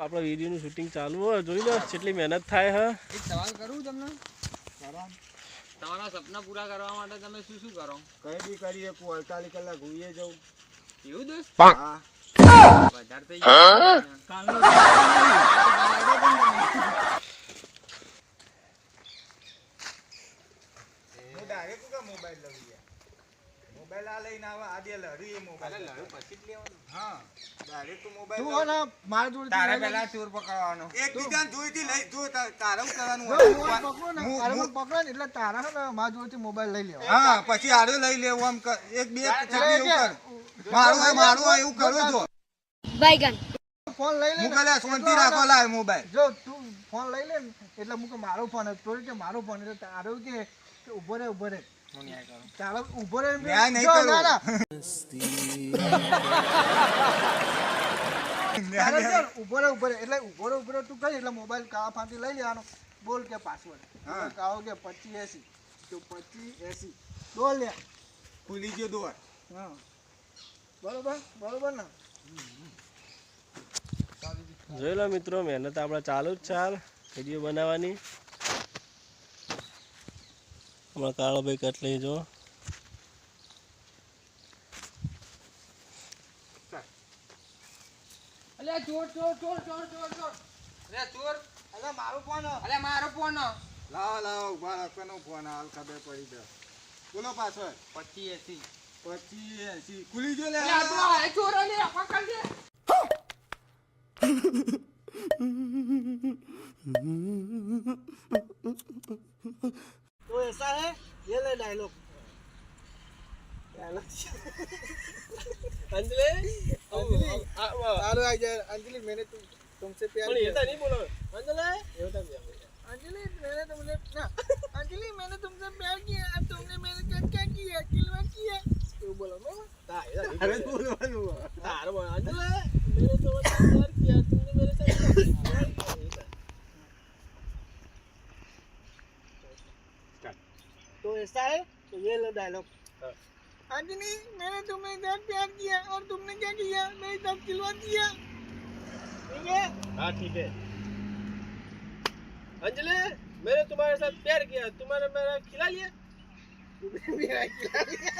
આપણા વિડીયોનું શૂટિંગ ચાલુ હોય જોઈ લો કેટલી મહેનત થાય હે. એક સવાલ કરું તમને? તમારા સપના પૂરા કરવા માટે તમે શું શું કરો? કઈ બી કરીએ 48 કલાક હોઈએ જવું. એવું દોસ્ત? હા. વધારે થઈ ગયું. કાલનો હું ડાયરેક્ટ કા મોબાઈલ લઉં યાર. મોબાઈલ આ લઈને આવા આદે લડી એ મોબાઈલ લડું પછી જ લેવાનું. હા. ડાયરેક્ટ મોબાઈલ તું ના માર જોડે તારે પહેલા ચોર પકડવાનો. એકબીજાને જોઈથી લઈ જો તારે શું કરવાનું હોય. હું પકડો ને એટલે તારા હે માર જોડેથી મોબાઈલ લઈ લેવાનો. હા પછી આડો લઈ લેવો આમ એક બે ચકી એવું કર. મારું એવું કરું જો. बैगन ફોન લઈ લે મુકલે શાંતિ રાખો લાય મોબાઈલ જો તું ફોન લઈ લે એટલે મુકે મારો ફોન તોડી કે મારો ફોન એટલે તારો કે ઉભો રે હું ન્યાય કરું. ચાલો ઉભો રે ન્યાય નહીં કરું. ઉભો રે એટલે ઉભો રે તું કઈ એટલે મોબાઈલ કાવા ફાંથી લઈ લેવાનો બોલ કે પાસવર્ડ કાવો કે 2580 તો 2580 બોલ લે ખુલી ગયો દોર. હા બરોબર ને જોઈ લો મિત્રો મહેનત આપણે ચાલુ જ ચાલ વિડીયો બનાવવાની. હમણાં કાળોભાઈ કટલી જો અલે ચોર. અલે ચોર. અલે મારો ફોન અલે મારો ફોન. લાવ ઉભા રાખવાનો ફોન હાલ ખબર પડી દે. બોલો પાછળ 2580. ખુલી ગયો લે. અલે આ તો આ ચોર અલે પકડ દે. तो ऐसा है ये ले डायलॉग અંજલિ सारो आ जाए अंजलि मैंने तुमसे प्यार પણ किया એ તો નહીં બોલો અંજલિ अंजलि मैंने तुमसे ना अंजलि मैंने तुमसे प्यार किया अब तुमने मेरे साथ क्या किया खिलवाड़ किया तो बोलो मामा અરે બોલવાનું તારો બોલ અંજલિ મેરે તો પ્યાર કિયા તુમને મેરે સાથ પ્યાર કિયા. तो ऐसा है तो ये लो डायलॉग अंजलि मैंने तुम्हें साथ प्यार किया और तुमने क्या किया मेरे साथ खिलवाड़ किया ठीक है हाँ ठीक है. अंजलि मैंने तुम्हारे साथ प्यार किया तुम्हारे मेरा खिला लिया मेरा खिला दिया